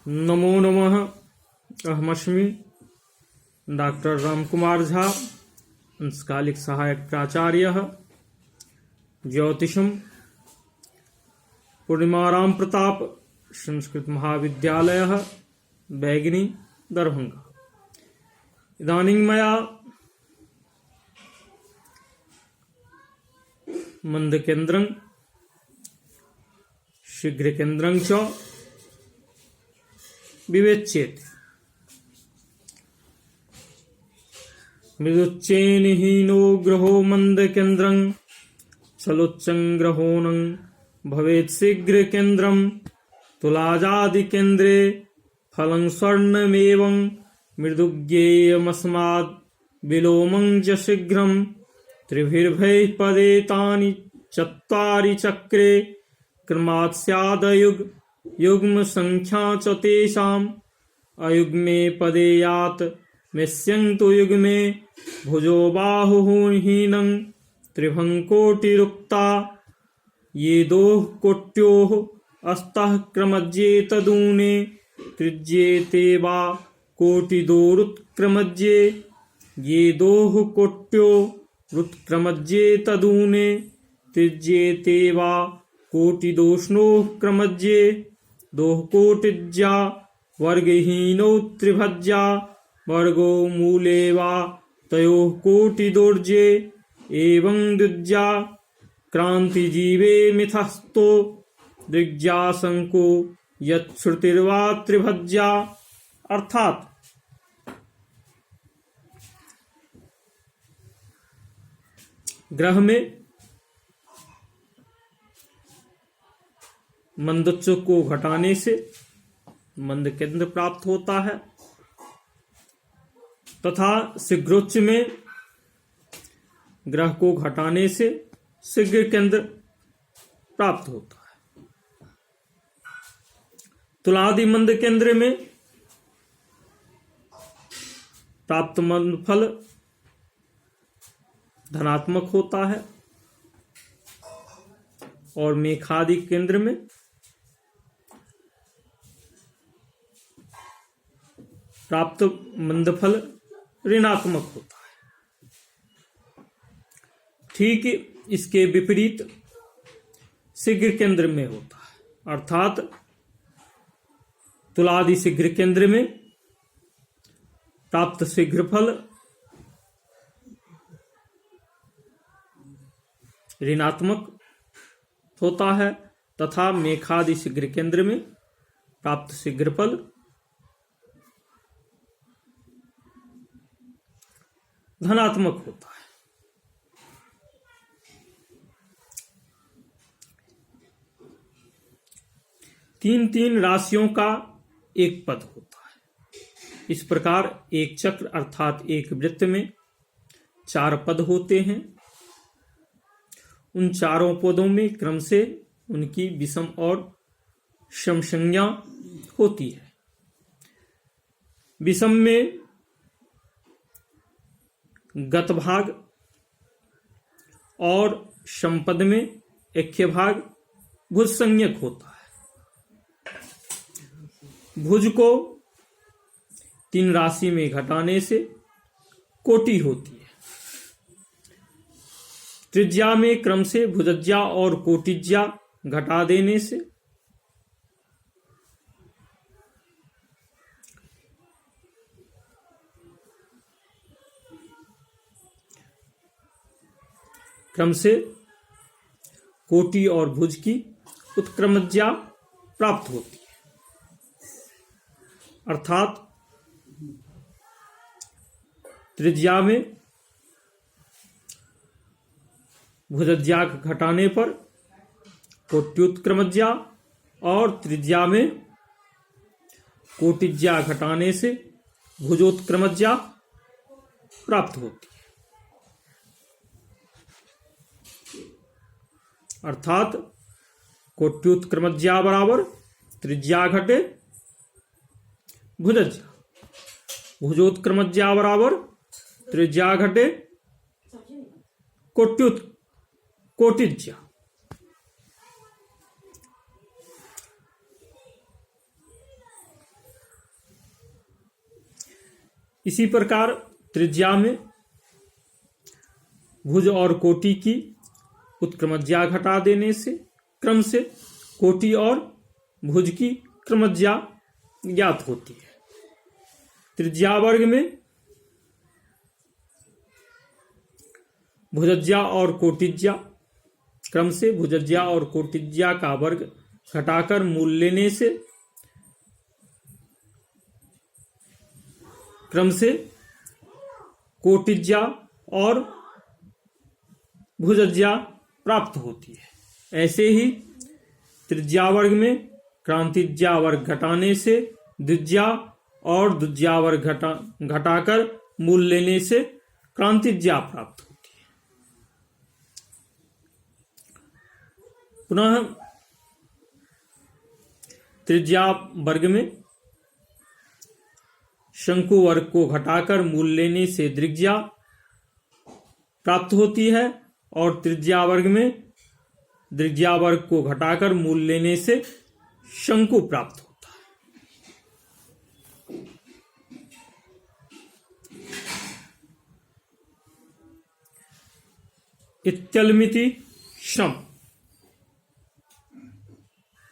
नमो नमः। अहमस्मि डॉक्टर रामकुमार झा, अंशकालिक सहायक प्राचार्यः, ज्योतिषं, पूर्णिमाराम प्रताप संस्कृत महाविद्यालयः, बैगिनी, दरभंगा। इदानीं मया मंदकेन्द्रं शीघ्रकेन्द्रं च विवेच्येते। मृदुच्चेनहीनो ग्रहो मंदकेन्द्रं चलोच्चं ग्रहोणं भवेत् शीघ्रकेन्द्रं। तुलाजादिकेन्द्रे फलं स्वर्णमेवं मृदुज्ञेयमस्माद् विलोमं च शीघ्रं। त्रिभिर्भैः पदे तानि चत्वारि चक्रे क्रमात् स्यादयुग् युग्म संख्या च तेषाम्। अयुग्मे पदे यात् मेस्यन्तु युग्मे भुजो बाहुहीनं त्रिभङ्कोटिरुक्ता। ये दोः कोट्योः अस्तः क्रमज्ये तदूने त्रिज्येते वा कोटिदोरुत्क्रमज्ये। ये दोः कोट्यो रुत्क्रमज्ये तदूने त्रिज्येते वा कोटिदोष्णोः क्रमज्ये। दोः कोटिज्या वर्गहीनौ त्रिभज्या वर्गो मूले वा तयोः कोटिदोर्जे। एवं द्विज्या क्रांतिजीवे मिथस्तो द्विज्या शंको यच्छ्रुतिर्वा त्रिभज्या। अर्थात ग्रह में मंदोच्च को घटाने से मंद केंद्र प्राप्त होता है तथा शीघ्रोच्च में ग्रह को घटाने से शीघ्र केंद्र प्राप्त होता है। तुलादि मंद केंद्र में प्राप्त मंद फल धनात्मक होता है और मेखादि केंद्र में प्राप्त मंद फल ऋणात्मक होता है। ठीक इसके विपरीत शीघ्र केंद्र में होता है, अर्थात तुलादि शीघ्र केंद्र में प्राप्त शीघ्र फल ऋणात्मक होता है तथा मेखादि शीघ्र केंद्र में प्राप्त शीघ्र फल धनात्मक होता है। तीन तीन राशियों का एक पद होता है। इस प्रकार एक चक्र अर्थात एक वृत्त में 4 पद होते हैं। उन चारों पदों में क्रम से उनकी विषम और सम संज्ञा होती है। विषम में गत भाग और संपद में ऐक्य भाग भुज संज्ञक होता है। भुज को 3 राशि में घटाने से कोटि होती है। त्रिज्या में क्रम से भुजज्या और कोटिज्या घटा देने से क्रम से कोटि और भुज की उत्क्रमज्या प्राप्त होती है। अर्थात त्रिज्या में भुजज्या घटाने पर कोट्युत्क्रमज्या और त्रिज्या में कोटिज्या घटाने से भुजोत्क्रमज्या प्राप्त होती है। अर्थात कोट्युत्क्रमज्या बराबर त्रिज्या घटे भुजज्या, भुजोत्क्रमज्या बराबर त्रिज्या घटे कोटिज्या। इसी प्रकार त्रिज्या में भुज और कोटि की उत्क्रमज्या घटा देने से क्रम से कोटि और भुज की क्रमज्या ज्ञात होती है। त्रिज्या वर्ग में भुजज्या और कोटिज्या क्रम से भुजज्या और कोटिज्या का वर्ग घटाकर मूल लेने से क्रम से कोटिज्या और भुजज्या प्राप्त होती है। ऐसे ही त्रिज्या वर्ग में क्रांतिज्या वर्ग घटाने से द्विज्या और द्विज्या वर्ग घटाकर मूल लेने से क्रांतिज्या प्राप्त होती है। पुनः त्रिज्या वर्ग में शंकु वर्ग को घटाकर मूल लेने से द्विज्या प्राप्त होती है और त्रिज्या वर्ग में द्विज्या वर्ग को घटाकर मूल लेने से शंकु प्राप्त होता है। इत्यलमिति श्रम